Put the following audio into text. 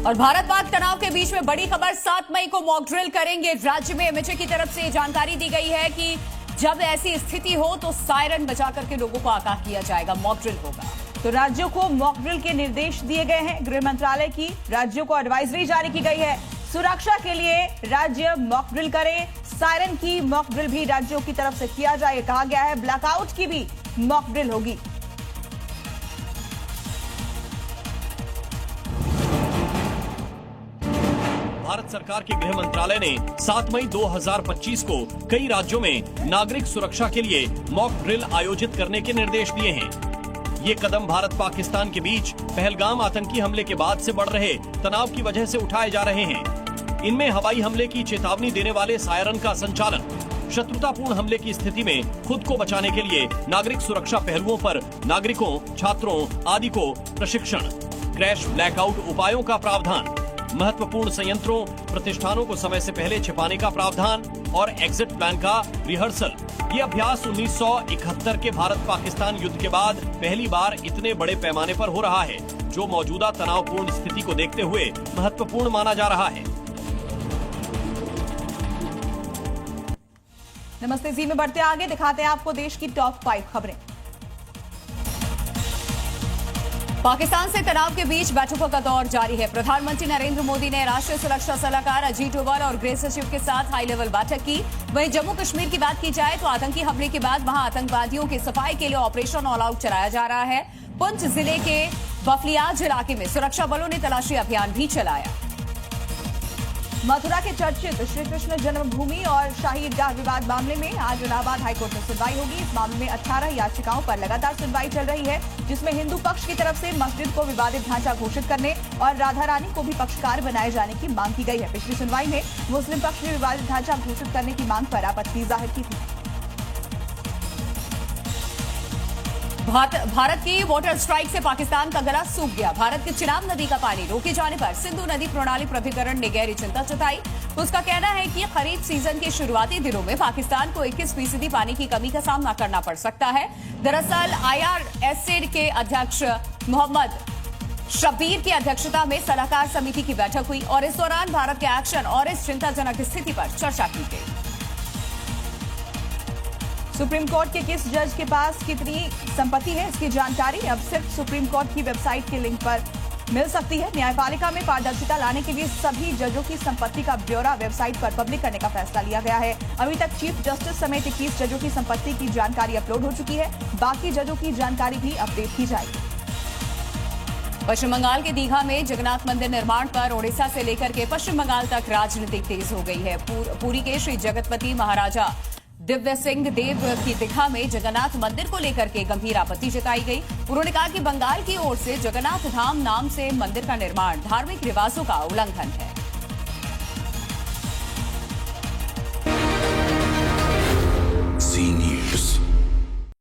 और भारत पाक तनाव के बीच में बड़ी खबर, 7 मई को मॉक ड्रिल करेंगे राज्य में। एमएचए की तरफ से जानकारी दी गई है कि जब ऐसी स्थिति हो तो सायरन बजा करके लोगों को आगाह किया जाएगा, मॉक ड्रिल होगा। तो राज्यों को मॉक ड्रिल के निर्देश दिए गए हैं। गृह मंत्रालय की राज्यों को एडवाइजरी जारी की गई है। सुरक्षा के लिए राज्य मॉक ड्रिल करें। सायरन की मॉक ड्रिल भी राज्यों की तरफ से किया जाए, कहा गया है। ब्लैकआउट की भी मॉक ड्रिल होगी। भारत सरकार के गृह मंत्रालय ने 7 मई 2025 को कई राज्यों में नागरिक सुरक्षा के लिए मॉक ड्रिल आयोजित करने के निर्देश दिए हैं। ये कदम भारत पाकिस्तान के बीच पहलगाम आतंकी हमले के बाद से बढ़ रहे तनाव की वजह से उठाए जा रहे हैं। इनमें हवाई हमले की चेतावनी देने वाले सायरन का संचालन, शत्रुतापूर्ण हमले की स्थिति में खुद को बचाने के लिए नागरिक सुरक्षा पहलुओं पर नागरिकों, छात्रों आदि को प्रशिक्षण, क्रैश ब्लैकआउट उपायों का प्रावधान, महत्वपूर्ण संयंत्रों, प्रतिष्ठानों को समय से पहले छिपाने का प्रावधान और एग्जिट प्लान का रिहर्सल। ये अभ्यास 1971 के भारत पाकिस्तान युद्ध के बाद पहली बार इतने बड़े पैमाने पर हो रहा है, जो मौजूदा तनावपूर्ण स्थिति को देखते हुए महत्वपूर्ण माना जा रहा है। नमस्ते जी में बढ़ते आगे, दिखाते हैं आपको देश की टॉप 5 खबरें। पाकिस्तान से तनाव के बीच बैठकों का दौर जारी है। प्रधानमंत्री नरेंद्र मोदी ने राष्ट्रीय सुरक्षा सलाहकार अजीत डोभाल और गृह सचिव के साथ हाई लेवल बैठक की। वहीं जम्मू कश्मीर की बात की जाए तो आतंकी हमले के बाद वहां आतंकवादियों की सफाई के लिए ऑपरेशन ऑल आउट चलाया जा रहा है। पुंछ जिले के बफलियाज इलाके में सुरक्षा बलों ने तलाशी अभियान भी चलाया। मथुरा के चर्चित श्री कृष्ण जन्मभूमि और शाही ईदगाह विवाद मामले में आज इलाहाबाद हाईकोर्ट में सुनवाई होगी। इस मामले में 18 याचिकाओं पर लगातार सुनवाई चल रही है, जिसमें हिंदू पक्ष की तरफ से मस्जिद को विवादित ढांचा घोषित करने और राधा रानी को भी पक्षकार बनाए जाने की मांग की गई है। पिछली सुनवाई में मुस्लिम पक्ष ने विवादित ढांचा घोषित करने की मांग पर आपत्ति जाहिर की थी। भारत की वाटर स्ट्राइक से पाकिस्तान का गला सूख गया। भारत के चिनाब नदी का पानी रोके जाने पर सिंधु नदी प्रणाली प्राधिकरण ने गहरी चिंता जताई। उसका कहना है कि खरीफ सीजन के शुरुआती दिनों में पाकिस्तान को 21% पानी की कमी का सामना करना पड़ सकता है। दरअसल IRSA के अध्यक्ष मोहम्मद शब्बीर की अध्यक्षता में सलाहकार समिति की बैठक हुई और इस दौरान भारत के एक्शन और इस चिंताजनक स्थिति पर चर्चा की गई। सुप्रीम कोर्ट के किस जज के पास कितनी संपत्ति है, इसकी जानकारी अब सिर्फ सुप्रीम कोर्ट की वेबसाइट के लिंक पर मिल सकती है। न्यायपालिका में पारदर्शिता लाने के लिए सभी जजों की संपत्ति का ब्यौरा वेबसाइट पर पब्लिक करने का फैसला लिया गया है। अभी तक चीफ जस्टिस समेत 21 जजों की संपत्ति की जानकारी अपलोड हो चुकी है। बाकी जजों की जानकारी भी अपडेट की जाएगी। पश्चिम बंगाल के दीघा में जगन्नाथ मंदिर निर्माण पर ओडिशा से लेकर के पश्चिम बंगाल तक राजनीति तेज हो गई है। पुरी के श्री जगतपति महाराजा दिव्य सिंह देव की दीघा में जगन्नाथ मंदिर को लेकर के गंभीर आपत्ति जताई गई। उन्होंने कहा कि बंगाल की ओर से जगन्नाथ धाम नाम से मंदिर का निर्माण धार्मिक रिवाजों का उल्लंघन है।